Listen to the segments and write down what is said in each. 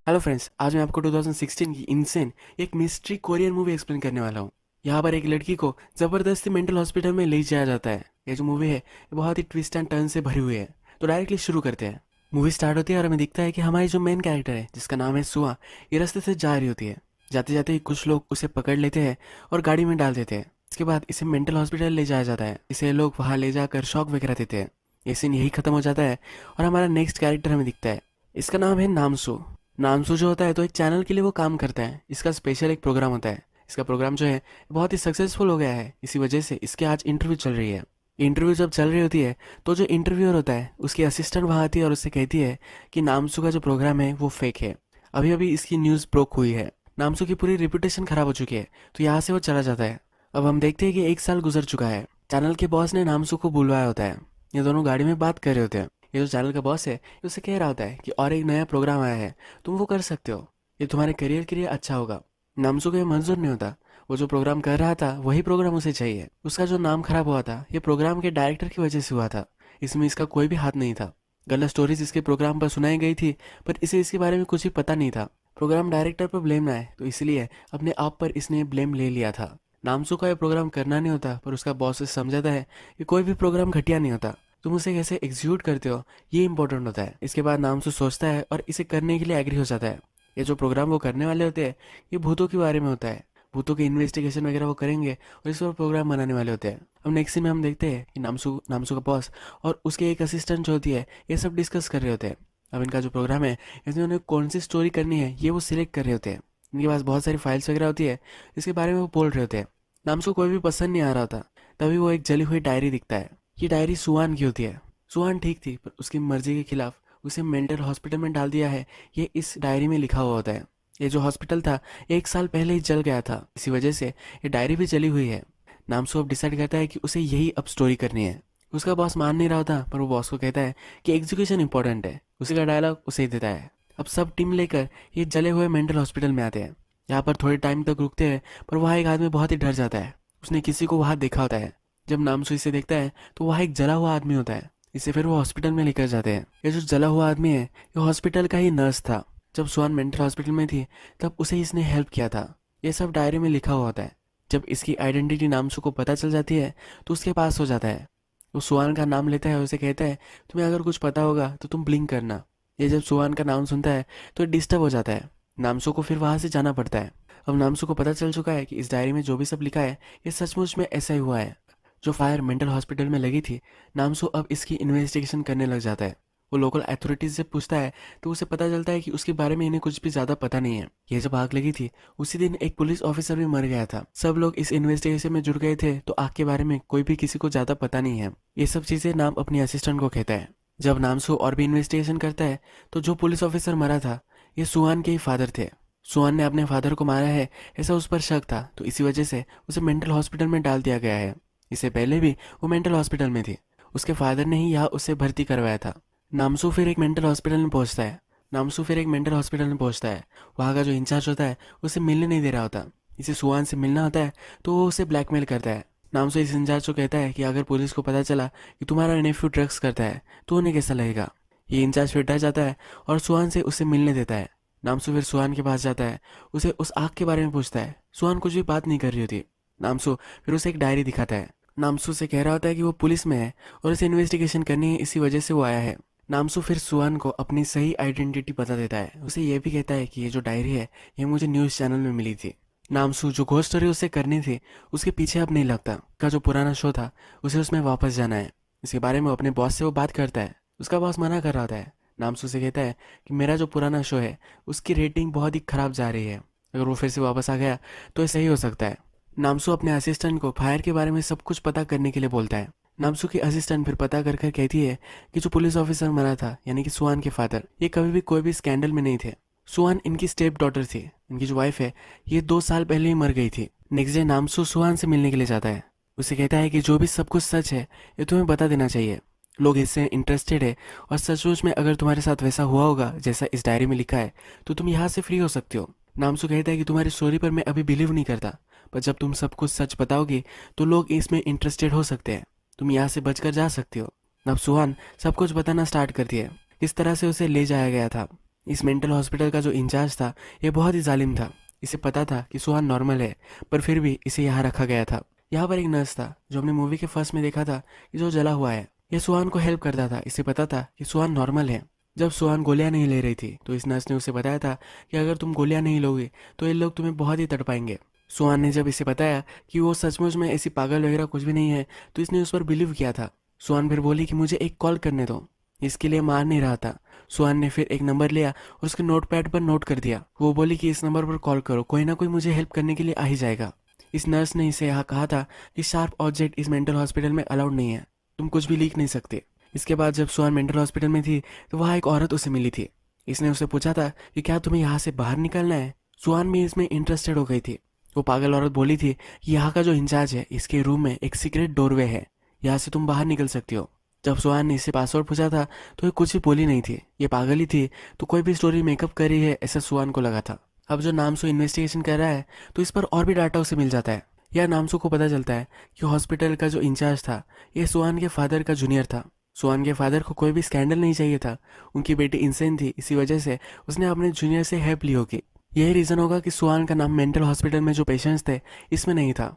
Hello friends, आज मैं आपको 2016 की इनसेन एक मिस्ट्री कोरियन मूवी एक्सप्लेन करने वाला हूँ। यहाँ पर एक लड़की को जबरदस्ती मेंटल हॉस्पिटल में ले जाया जाता है। ये जो मूवी है ये बहुत ही ट्विस्ट एंड टर्न से भरी हुई है। तो डायरेक्टली शुरू करते हैं। मूवी स्टार्ट होती है और हमें दिखता है कि हमारी जो मेन कैरेक्टर है जिसका नाम है सुआ, ये रास्ते से जा रही होती है। जाते जाते ही कुछ लोग उसे पकड़ लेते हैं और गाड़ी में डाल देते हैं। इसके बाद इसे मेंटल हॉस्पिटल ले जाया जाता है। इसे लोग वहाँ ले जाकर शॉक वगैरह देते हैं। ये सीन यही खत्म हो जाता है और हमारा नेक्स्ट कैरेक्टर हमें दिखता है। इसका नाम है नामसू। नामसू जो होता है तो एक चैनल के लिए वो काम करता है। इसका स्पेशल एक प्रोग्राम होता है। इसका प्रोग्राम जो है बहुत ही सक्सेसफुल हो गया है। इसी वजह से इसके आज इंटरव्यू चल रही है। इंटरव्यू जब चल रही होती है तो जो इंटरव्यूअर होता है उसकी असिस्टेंट वहाँ आती है और उससे कहती है कि नामसू का जो प्रोग्राम है वो फेक है। अभी अभी इसकी न्यूज़ ब्रोक हुई है। नामसू की पूरी रिपुटेशन खराब हो चुकी है। तो यहाँ से वो चला जाता है। अब हम देखते हैं कि 1 साल गुजर चुका है। चैनल के बॉस ने नामसू को बुलवाया होता है। ये दोनों गाड़ी में बात कर रहे होते हैं। ये जो चैनल का बॉस है ये उससे कह रहा होता है कि और एक नया प्रोग्राम आया है, तुम वो कर सकते हो, ये तुम्हारे करियर के लिए अच्छा होगा। नामसू को ये मंजूर नहीं होता। वो जो प्रोग्राम कर रहा था वही प्रोग्राम उसे चाहिए। उसका जो नाम खराब हुआ था ये प्रोग्राम के डायरेक्टर की वजह से हुआ था। इसमें इसका कोई भी हाथ नहीं था। गलत स्टोरीज इसके प्रोग्राम पर सुनाई गई थी, पर इसे इसके बारे में कुछ भी पता नहीं था। प्रोग्राम डायरेक्टर पर ब्लेम ना आए तो इसलिए अपने आप पर इसने ब्लेम ले लिया था। नामसू का ये प्रोग्राम करना नहीं होता, पर उसका बॉस उसे समझाता है कि कोई भी प्रोग्राम घटिया नहीं होता, तुम उसे कैसे एग्जीक्यूट करते हो ये इंपॉर्टेंट होता है। इसके बाद नामसू सोचता है और इसे करने के लिए एग्री हो जाता है। ये जो प्रोग्राम वो करने वाले होते हैं ये भूतों के बारे में होता है। भूतों की इन्वेस्टिगेशन वगैरह वो करेंगे और इस पर प्रोग्राम बनाने वाले होते हैं। अब नेक्स्ट सीन में हम देखते हैं कि नामसू नामसू का बॉस और उसके एक असिस्टेंट जो होती है ये सब डिस्कस कर रहे होते हैं। अब इनका जो प्रोग्राम है इसमें उन्हें कौन सी स्टोरी करनी है ये वो सिलेक्ट कर रहे होते हैं। इनके पास बहुत सारी फाइल्स वगैरह होती है, इसके बारे में वो बोल रहे होते हैं। नामसू कोई भी पसंद नहीं आ रहा था। तभी वो एक जली हुई डायरी दिखता है। ये डायरी सुआन की होती है। सुहान ठीक थी पर उसकी मर्जी के खिलाफ उसे मेंटल हॉस्पिटल में डाल दिया है, ये इस डायरी में लिखा हुआ होता है। ये जो हॉस्पिटल था 1 साल पहले ही जल गया था, इसी वजह से ये डायरी भी जली हुई है। नामसू अब डिसाइड करता है कि उसे यही अब स्टोरी करनी है। उसका बॉस मान नहीं रहा था, पर वो बॉस को कहता है कि एग्जीक्यूशन इंपॉर्टेंट है। उसी का डायलॉग उसे ही देता है। अब सब टीम लेकर ये जले हुए मेंटल हॉस्पिटल में आते हैं। यहाँ पर थोड़े टाइम तक रुकते हैं, पर वहाँ एक आदमी बहुत ही डर जाता है। उसने किसी को वहाँ देखा होता है। जब नामसू इसे देखता है तो वहाँ एक जला हुआ आदमी होता है। इसे फिर वो हॉस्पिटल में लेकर जाते हैं। ये जो जला हुआ आदमी है ये हॉस्पिटल का ही नर्स था। जब सुहान मेंटल हॉस्पिटल में थी तब उसे इसने हेल्प किया था। ये सब डायरी में लिखा हुआ होता है। जब इसकी आइडेंटिटी नामसू को पता चल जाती है तो उसके पास हो जाता है। वो सुहान का नाम लेता है और उसे कहता है तुम्हें अगर कुछ पता होगा तो तुम ब्लिंक करना। ये जब सुहान का नाम सुनता है तो डिस्टर्ब हो जाता है। नामसू को फिर वहां से जाना पड़ता है। अब नामसू को पता चल चुका है कि इस डायरी में जो भी सब लिखा है ये सचमुच में ऐसा ही हुआ है। जो फायर मेंटल हॉस्पिटल में लगी थी, नामसू अब इसकी इन्वेस्टिगेशन करने लग जाता है। वो लोकल अथॉरिटीज से पूछता है तो उसे पता चलता है कि उसके बारे में इन्हें कुछ भी ज्यादा पता नहीं है। ये जब आग लगी थी उसी दिन एक पुलिस ऑफिसर भी मर गया था। सब लोग इस इन्वेस्टिगेशन में जुड़ गए थे, तो आग के बारे में कोई भी किसी को ज्यादा पता नहीं है। ये सब चीजें नाम अपनी असिस्टेंट को कहता है। जब नामसू और भी इन्वेस्टिगेशन करता है तो जो पुलिस ऑफिसर मरा था ये सुहान के ही फादर थे। सुहान ने अपने फादर को मारा है ऐसा उस पर शक था, तो इसी वजह से उसे मेंटल हॉस्पिटल में डाल दिया गया है। इससे पहले भी वो मेंटल हॉस्पिटल में थी। उसके फादर ने ही यहाँ उसे भर्ती करवाया था। नामसू फिर एक मेंटल हॉस्पिटल में पहुंचता है। वहाँ का जो इंचार्ज होता है उसे मिलने नहीं दे रहा होता। इसे सुहान से मिलना होता है तो वो उसे ब्लैकमेल करता है। नामसू इस इंचार्ज को कहता है कि अगर पुलिस को पता चला कि तुम्हारा नेफ्यू ड्रग्स करता है तो उन्हें कैसा लगेगा। ये इंचार्ज फिर डर जाता है और सुहान से उसे मिलने देता है। नामसू फिर सुहान के पास जाता है, उसे उस आग के बारे में पूछता है। सुहान कुछ भी बात नहीं कर रही होती। नामसू फिर उसे एक डायरी दिखाता है। नामसू से कह रहा होता है कि वो पुलिस में है और उसे इन्वेस्टिगेशन करनी है, इसी वजह से वो आया है। नामसू फिर सुहान को अपनी सही आइडेंटिटी बता देता है। उसे ये भी कहता है कि ये जो डायरी है ये मुझे न्यूज़ चैनल में मिली थी। नामसू जो घोस्ट स्टोरी उसे करनी थी उसके पीछे अब नहीं लगता। का जो पुराना शो था उसे उसमें वापस जाना है। इसके बारे में अपने बॉस से वो बात करता है। उसका बॉस मना कर रहा होता है। नामसू से कहता है कि मेरा जो पुराना शो है उसकी रेटिंग बहुत ही खराब जा रही है, अगर वो फिर से वापस आ गया तो ये सही हो सकता है। नामसू अपने असिस्टेंट को फायर के बारे में सब कुछ पता करने के लिए बोलता है। नामसू की असिस्टेंट फिर पता कर कर कहती है कि जो पुलिस ऑफिसर मरा था यानी कि सुहान के फादर, ये कभी भी कोई भी स्कैंडल में नहीं थे। सुहान इनकी स्टेप डॉटर थी। इनकी जो वाइफ है ये 2 साल पहले ही मर गई थी। नेक्स्ट डे नामसू सुहान से मिलने के लिए जाता है। उसे कहता है कि जो भी सब कुछ सच है ये तुम्हें बता देना चाहिए। लोग इससे इंटरेस्टेड है और सचमुच में अगर तुम्हारे साथ वैसा हुआ होगा जैसा इस डायरी में लिखा है तो तुम यहाँ से फ्री हो सकते हो। नामसू कहता है कि तुम्हारी स्टोरी पर मैं अभी बिलीव नहीं करता, पर जब तुम सब कुछ सच बताओगे तो लोग इसमें इंटरेस्टेड हो सकते हैं। तुम यहाँ से बचकर जा सकते हो। अब सुहान सब कुछ बताना स्टार्ट करती है, किस तरह से उसे ले जाया गया था। इस मेंटल हॉस्पिटल का जो इंचार्ज था ये बहुत ही जालिम था। इसे पता था कि सुहान नॉर्मल है, पर फिर भी इसे यहाँ रखा गया था। यहाँ पर एक नर्स था जो हमने मूवी के फर्स्ट में देखा था कि जो जला हुआ है। ये सुहान को हेल्प करता था। इसे पता था कि सुहान नॉर्मल है। जब सुहान गोलियां नहीं ले रही थी तो इस नर्स ने उसे बताया था कि अगर तुम गोलियां नहीं लोगे तो ये लोग तुम्हें बहुत ही तड़पाएंगे। सुहान ने जब इसे बताया कि वो सचमुच में ऐसी पागल वगैरह कुछ भी नहीं है तो इसने उस पर बिलीव किया था। सुहान फिर बोली कि मुझे एक कॉल करने दो। इसके लिए मार नहीं रहा था। सुहान ने फिर एक नंबर लिया और उसके नोटपैड पर नोट कर दिया। वो बोली कि इस नंबर पर कॉल करो, कोई ना कोई मुझे हेल्प करने के लिए आ ही जाएगा। इस नर्स ने इसे यहाँ कहा था कि शार्प ऑब्जेक्ट इस मेंटल हॉस्पिटल में अलाउड नहीं है, तुम कुछ भी लीक नहीं सकते। इसके बाद जब सुहान मेंटल हॉस्पिटल में थी तो वहाँ एक औरत उसे मिली थी। इसने उसे पूछा था कि क्या तुम्हें यहाँ से बाहर निकलना है। सुहान भी इसमें इंटरेस्टेड हो गई थी। वो पागल औरत बोली थी कि यहाँ का जो इंचार्ज है इसके रूम में एक सीक्रेट डोरवे है, यहाँ से तुम बाहर निकल सकती हो। जब सुहान ने इससे पासवर्ड पूछा था तो ये कुछ भी बोली नहीं थी। ये पागल ही थी तो कोई भी स्टोरी मेकअप कर रही है ऐसा सुहान को लगा था। अब जो नामसू इन्वेस्टिगेशन कर रहा है तो इस पर और भी डाटा उसे मिल जाता है। यह नामसू को पता चलता है कि हॉस्पिटल का जो इंचार्ज था ये सुहान के फादर का जूनियर था। सुहान के फादर को कोई भी स्कैंडल नहीं चाहिए था। उनकी बेटी इंसेन थी, इसी वजह से उसने अपने जूनियर से हेल्प ली होगी। यही रीज़न होगा कि सुहान का नाम मेंटल हॉस्पिटल में जो पेशेंट्स थे इसमें नहीं था।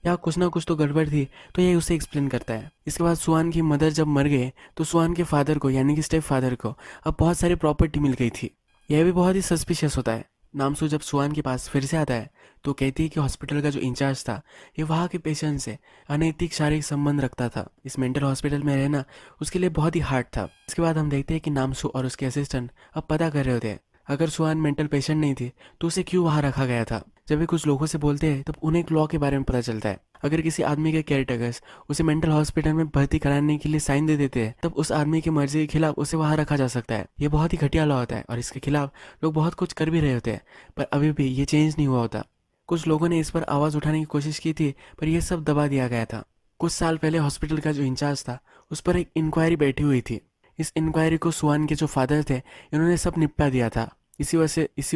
या कुछ ना कुछ तो गड़बड़ थी, तो ये उसे एक्सप्लेन करता है। इसके बाद सुहान की मदर जब मर गए तो सुहान के फादर को यानी कि स्टेप फादर को अब बहुत सारी प्रॉपर्टी मिल गई थी। यह भी बहुत ही सस्पिशियस होता है। नामसू जब सुहान के पास फिर से आता है तो कहती है कि हॉस्पिटल का जो इंचार्ज था ये वहाँ के पेशेंट से अनैतिक शारीरिक संबंध रखता था। इस मेंटल हॉस्पिटल में रहना उसके लिए बहुत ही हार्ड था। इसके बाद हम देखते हैं कि नामसू और उसके असिस्टेंट अब पता कर रहे होते हैं अगर सुहान मेंटल पेशेंट नहीं थी तो उसे क्यों वहाँ रखा गया था। जब वे कुछ लोगों से बोलते हैं तब उन्हें एक लॉ के बारे में पता चलता है। अगर किसी आदमी के केयरटेकर्स उसे मेंटल हॉस्पिटल में भर्ती कराने के लिए साइन दे देते हैं तब उस आदमी की मर्जी के खिलाफ उसे वहां रखा जा सकता है। ये बहुत ही घटिया लॉ होता है और इसके खिलाफ लोग बहुत कुछ कर भी रहे होते हैं, पर अभी भी ये चेंज नहीं हुआ होता। कुछ लोगों ने इस पर आवाज़ उठाने की कोशिश की थी पर यह सब दबा दिया गया था। कुछ साल पहले हॉस्पिटल का जो इंचार्ज था उस पर एक इंक्वायरी बैठी हुई थी। इस इंक्वायरी को सुहान के जो फादर थे इन्होंने सब निपटा दिया था। इसी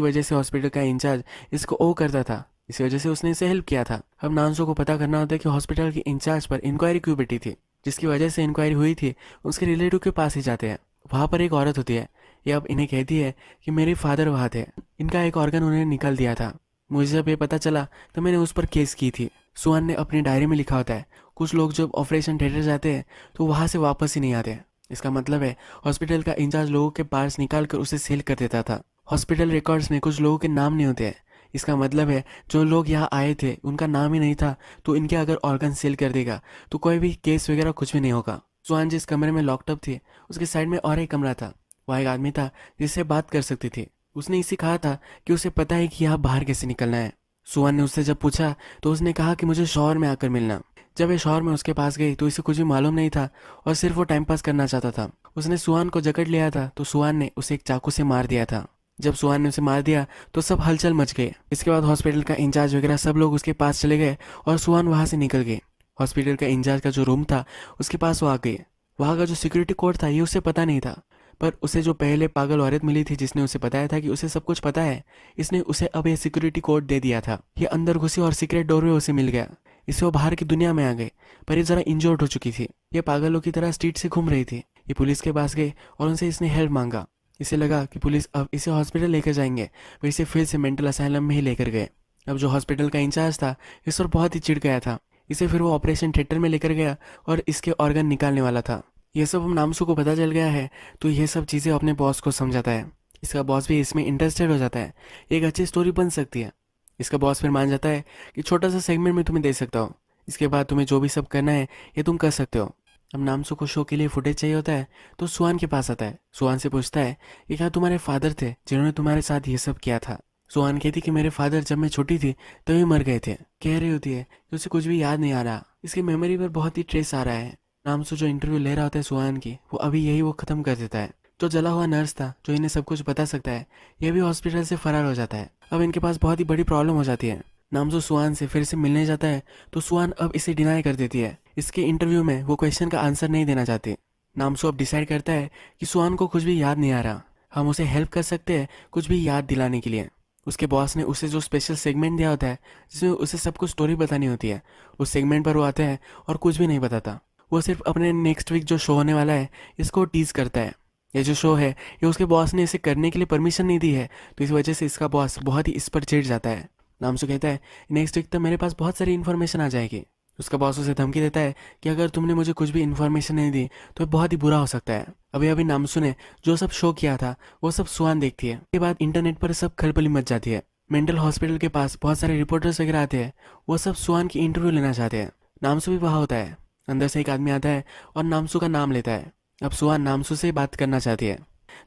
वजह से हॉस्पिटल का इंचार्ज इसको ओ करता था। इसी वजह से उसने इसे हेल्प किया था। अब नानसो को पता करना होता है कि हॉस्पिटल के इंचार्ज पर इंक्वायरी क्यों बैठी थी। जिसकी वजह से इंक्वायरी हुई थी उसके रिलेटिव के पास ही जाते हैं। वहाँ पर एक औरत होती है। ये अब इन्हें कहती है कि मेरे फादर वहाँ थे, इनका एक ऑर्गन उन्हें निकाल दिया था। मुझे जब ये पता चला तो मैंने उस पर केस की थी। सुहान ने अपनी डायरी में लिखा होता है कुछ लोग जब ऑपरेशन थिएटर जाते हैं तो वहाँ से वापस ही नहीं आते। इसका मतलब है हॉस्पिटल का इंचार्ज लोगों के पार्ट्स निकाल कर उसे सेल कर देता था। हॉस्पिटल रिकॉर्ड्स में कुछ लोगों के नाम नहीं होते हैं। इसका मतलब है जो लोग यहाँ आए थे उनका नाम ही नहीं था, तो इनके अगर ऑर्गन सेल कर देगा तो कोई भी केस वगैरह कुछ भी नहीं होगा। सुहान जिस कमरे में लॉकअप थी उसके साइड में और एक कमरा था। वहाँ एक आदमी था जिससे बात कर सकती थी। उसने इसे कहा था कि उसे पता है कि यहाँ बाहर कैसे निकलना है। सुहान ने उससे जब पूछा तो उसने कहा कि मुझे शॉवर में आकर मिलना। जब ये शॉवर में उसके पास गई तो इसे कुछ भी मालूम नहीं था और सिर्फ वो टाइम पास करना चाहता था। उसने सुहान को जकड़ लिया था तो सुहान ने उसे एक चाकू से मार दिया था। जब सुहान ने उसे मार दिया तो सब हलचल मच गई। इसके बाद हॉस्पिटल का इंचार्ज वगैरह सब लोग उसके पास चले गए और सुहान वहाँ से निकल गई। हॉस्पिटल का इंचार्ज का जो रूम था उसके पास वो आ गई। वहाँ का जो सिक्योरिटी कोड था ये उसे पता नहीं था, पर उसे जो पहले पागल औरत मिली थी जिसने उसे बताया था कि उसे सब कुछ पता है, इसने उसे अब ये सिक्योरिटी कोड दे दिया था। ये अंदर घुसी और सीक्रेट डोरवे उसे मिल गया। इससे वो बाहर की दुनिया में आ गई, पर ये जरा इंजर्ड हो चुकी थी। ये पागलों की तरह स्ट्रीट से घूम रही थी। ये पुलिस के पास गई और उनसे इसने हेल्प मांगा। इसे लगा कि पुलिस अब इसे हॉस्पिटल लेकर जाएंगे, वे इसे फिर से मेंटल असाइलम में ही लेकर गए। अब जो हॉस्पिटल का इंचार्ज था इस पर बहुत ही चिढ़ गया था। इसे फिर वो ऑपरेशन थिएटर में लेकर गया और इसके ऑर्गन निकालने वाला था। ये सब हम नामसू को पता चल गया है तो ये सब चीज़ें अपने बॉस को समझाता है। इसका बॉस भी इसमें इंटरेस्टेड हो जाता है। एक अच्छी स्टोरी बन सकती है। इसका बॉस फिर मान जाता है कि छोटा सा सेगमेंट में तुम्हें दे सकता हूँ, इसके बाद तुम्हें जो भी सब करना है ये तुम कर सकते हो। अब नामसू को शो के लिए फुटेज चाहिए होता है तो सुहान के पास आता है। सुहान से पूछता है कि क्या तुम्हारे फादर थे जिन्होंने तुम्हारे साथ ये सब किया था। सुहान कहती कि मेरे फादर जब मैं छोटी थी तभी मर गए थे। कह रही होती है कि उसे कुछ भी याद नहीं आ रहा, इसकी मेमोरी पर बहुत ही ट्रेस आ रहा है। नामसू जो इंटरव्यू ले रहा होता है सुहान की, वो अभी यही वो ख़त्म कर देता है। जो जला हुआ नर्स था जो इन्हें सब कुछ बता सकता है, ये भी हॉस्पिटल से फरार हो जाता है। अब इनके पास बहुत ही बड़ी प्रॉब्लम हो जाती है। नामसू सुहान से फिर से मिलने जाता है तो सुहान अब इसे डिनाई कर देती है। इसके इंटरव्यू में वो क्वेश्चन का आंसर नहीं देना चाहती। नामसू अब डिसाइड करता है कि सुहान को कुछ भी याद नहीं आ रहा, हम उसे हेल्प कर सकते हैं कुछ भी याद दिलाने के लिए। उसके बॉस ने उसे जो स्पेशल सेगमेंट दिया होता है जिसमें उसे सब कुछ स्टोरी बतानी होती है, उस सेगमेंट पर वो आता है और कुछ भी नहीं बताता। वो सिर्फ अपने नेक्स्ट वीक जो शो होने वाला है इसको टीज करता है। ये जो शो है, ये उसके बॉस ने इसे करने के लिए परमिशन नहीं दी है, तो इस वजह से इसका बॉस बहुत ही इस पर चिढ़ जाता है। नामसू कहता है नेक्स्ट वीक तक मेरे पास बहुत सारी इन्फॉर्मेशन आ जाएगी। उसका बॉस उसे धमकी देता है कि अगर तुमने मुझे कुछ भी इन्फॉर्मेशन नहीं दी तो बहुत ही बुरा हो सकता है। अभी अभी नामसू ने जो सब शो किया था वो सब सुहान देखती है। उसके बाद इंटरनेट पर सब खलबली मच जाती है। मेंटल हॉस्पिटल के पास बहुत सारे रिपोर्टर्स वगैरह आते हैं, वो सब सुहान की इंटरव्यू लेना चाहते हैं। नामसू भी वहाँ होता है। अंदर से एक आदमी आता है और नामसू का नाम लेता है। अब सुहान नामसू से बात करना चाहती है,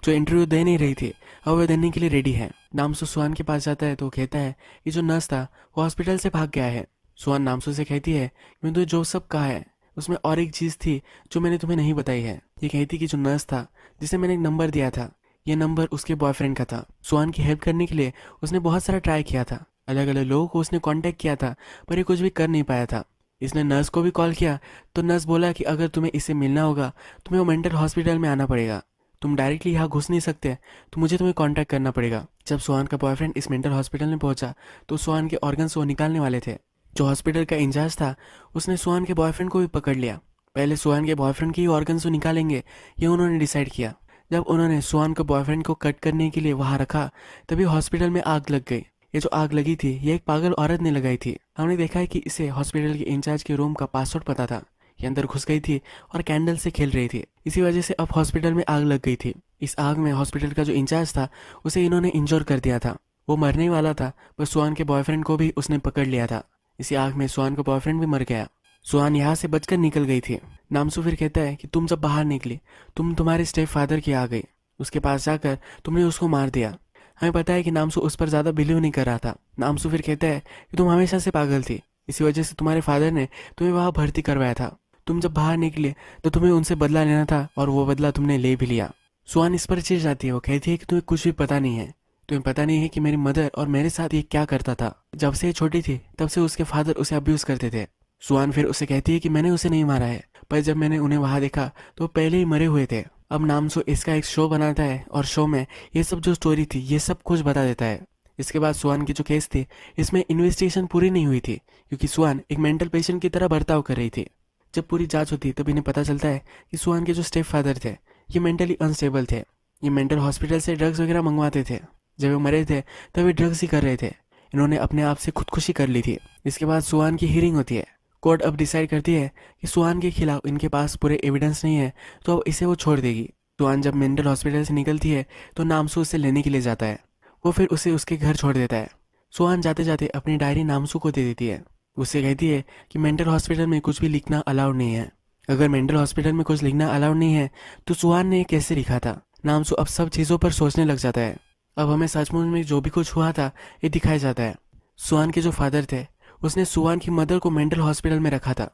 जो इंटरव्यू दे नहीं रही थी, अब वो देने के लिए रेडी है। नामसू सुहान के पास जाता है तो वो कहता है कि जो नर्स था वो हॉस्पिटल से भाग गया है। सुहान नामसू से कहती है कि मैंने तुझे जो सब कहा है उसमें और एक चीज़ थी जो मैंने तुम्हें नहीं बताई है। ये कहती कि जो नर्स था जिसे मैंने एक नंबर दिया था, ये नंबर उसके बॉयफ्रेंड का था। सुहान की हेल्प करने के लिए उसने बहुत सारा ट्राई किया था, अलग अलग लोगों को उसने कांटेक्ट किया था, पर ये कुछ भी कर नहीं पाया था। इसने नर्स को भी कॉल किया तो नर्स बोला कि अगर तुम्हें इससे मिलना होगा तुम्हें वो मेंटल हॉस्पिटल में आना पड़ेगा, तुम डायरेक्टली यहाँ घुस नहीं सकते, तो मुझे तुम्हें कांटेक्ट करना पड़ेगा। जब सुहान का बॉयफ्रेंड इस मेंटल हॉस्पिटल में पहुंचा तो सुहान के ऑर्गन्स वो निकालने वाले थे। जो हॉस्पिटल का इंचार्ज था उसने सुहान के बॉयफ्रेंड को भी पकड़ लिया। पहले सुहान के बॉयफ्रेंड के ही ऑर्गन्स वो निकालेंगे, ये उन्होंने डिसाइड किया। जब उन्होंने सुहान के बॉयफ्रेंड को कट करने के लिए वहां रखा तभी हॉस्पिटल में आग लग गई। ये जो आग लगी थी ये एक पागल औरत ने लगाई थी। हमने देखा है कि इसे हॉस्पिटल के इंचार्ज के रूम का पासवर्ड पता था। ये अंदर घुस गई थी और कैंडल से खेल रही थी, इसी वजह से अब हॉस्पिटल में आग लग गई थी। इस आग में हॉस्पिटल का जो इंचार्ज था उसे इन्होंने इंजोर कर दिया था। वो मरने ही वाला था, पर सुहान के बॉयफ्रेंड को भी उसने पकड़ लिया था। इसी आग में सुहान का बॉयफ्रेंड भी मर गया। सुहान यहाँ से बचकर निकल गई थी। नामसू फिर कहता है कि तुम जब बाहर निकली तुम तुम्हारे स्टेप फादर की आ गई, उसके पास जाकर तुमने उसको मार दिया। हमें पता है कि नामसू उस पर ज्यादा बिलीव नहीं कर रहा था। नामसू फिर कहता है कि तुम हमेशा से पागल थी, इसी वजह से तुम्हारे फादर ने तुम्हें वहां भर्ती करवाया था। तुम जब बाहर निकले तो तुम्हें उनसे बदला लेना था और वो बदला तुमने ले भी लिया। सुहान इस पर चिढ़ जाती है। वो कहती है कि तुम्हें कुछ भी पता नहीं है, तुम्हें पता नहीं है कि मेरी मदर और मेरे साथ ये क्या करता था। जब से ये छोटी थी तब से उसके फादर उसे अब्यूज करते थे। सुहान फिर उसे कहती है कि मैंने उसे नहीं मारा है, पर जब मैंने उन्हें वहां देखा तो वो पहले ही मरे हुए थे। अब नामसू इसका एक शो बनाता है और शो में ये सब जो स्टोरी थी ये सब कुछ बता देता है। इसके बाद सुहान की जो केस थी इसमें इन्वेस्टिगेशन पूरी नहीं हुई थी, क्योंकि सुहान एक मेंटल पेशेंट की तरह बर्ताव कर रही थी। जब पूरी जांच होती तब इन्हें पता चलता है कि सुहान के जो स्टेप फादर थे ये मेंटली अनस्टेबल थे। ये मेंटल हॉस्पिटल से ड्रग्स वगैरह मंगवाते थे। जब वो मरे थे तब ये ड्रग्स ही कर रहे थे। इन्होंने अपने आप से खुदकुशी कर ली थी। इसके बाद सुहान की हियरिंग होती है। कोर्ट अब डिसाइड करती है कि सुहान के खिलाफ इनके पास पूरे एविडेंस नहीं है, तो अब इसे वो छोड़ देगी। सुहान जब मेंटल हॉस्पिटल से निकलती है तो नामसू उसे लेने के लिए जाता है। वो फिर उसे उसके घर छोड़ देता है। सुहान जाते जाते अपनी डायरी नामसू को दे देती है। उससे कहती है कि मेंटल हॉस्पिटल में कुछ भी लिखना अलाउड नहीं है। अगर मेंटल हॉस्पिटल में कुछ लिखना अलाउड नहीं है तो सुहान ने कैसे लिखा था। नामसू अब सब चीज़ों पर सोचने लग जाता है। अब हमें सचमुच में जो भी कुछ हुआ था ये दिखाया जाता है। सुहान के जो फादर थे उसने सुहान की मदर को मेंटल हॉस्पिटल में रखा था।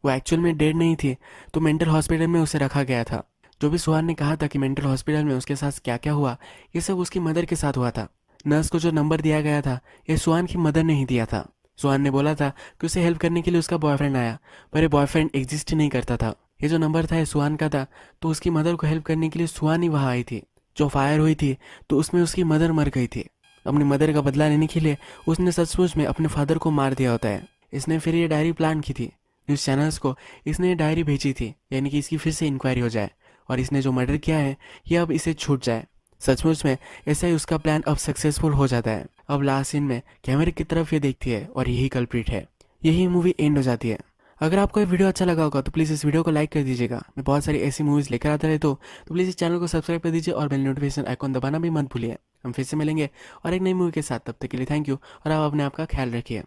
वो एक्चुअल में डेड नहीं थी, तो मेंटल हॉस्पिटल में उसे रखा गया था। जो भी सुहान ने कहा था कि मेंटल हॉस्पिटल में उसके साथ क्या क्या हुआ, ये सब उसकी मदर के साथ हुआ था। नर्स को जो नंबर दिया गया था ये सुहान की मदर ने ही दिया था। सुहान ने बोला था कि उसे हेल्प करने के लिए उसका बॉयफ्रेंड आया, पर ये बॉयफ्रेंड एग्जिस्ट नहीं करता था। ये जो नंबर था ये सुहान का था, तो उसकी मदर को हेल्प करने के लिए सुहान ही वहाँ आई थी। जो फायर हुई थी तो उसमें उसकी मदर मर गई थी। अपनी मदर का बदला लेने के लिए उसने सचमुच में अपने फादर को मार दिया होता है। इसने फिर ये डायरी प्लान की थी। न्यूज़ चैनल्स को इसने ये डायरी भेजी थी, यानी कि इसकी फिर से इंक्वायरी हो जाए और इसने जो मर्डर किया है ये अब इसे छूट जाए। सचमुच में ऐसा ही उसका प्लान अब सक्सेसफुल हो जाता है। अब लास्ट सीन में कैमरे की तरफ ये देखती है और यही कल्प्रिट है। यही मूवी एंड हो जाती है। अगर आपको ये वीडियो अच्छा लगा होगा तो प्लीज़ इस वीडियो को लाइक कर दीजिएगा। मैं बहुत सारी ऐसी मूवीज़ लेकर आता रहता हूँ, तो प्लीज़ इस चैनल को सब्सक्राइब कर दीजिए और बेल नोटिफिकेशन आइकॉन दबाना भी मत भूलिए। हम फिर से मिलेंगे और एक नई मूवी के साथ। तब तक के लिए थैंक यू और आप अपने आप का ख्याल रखिए।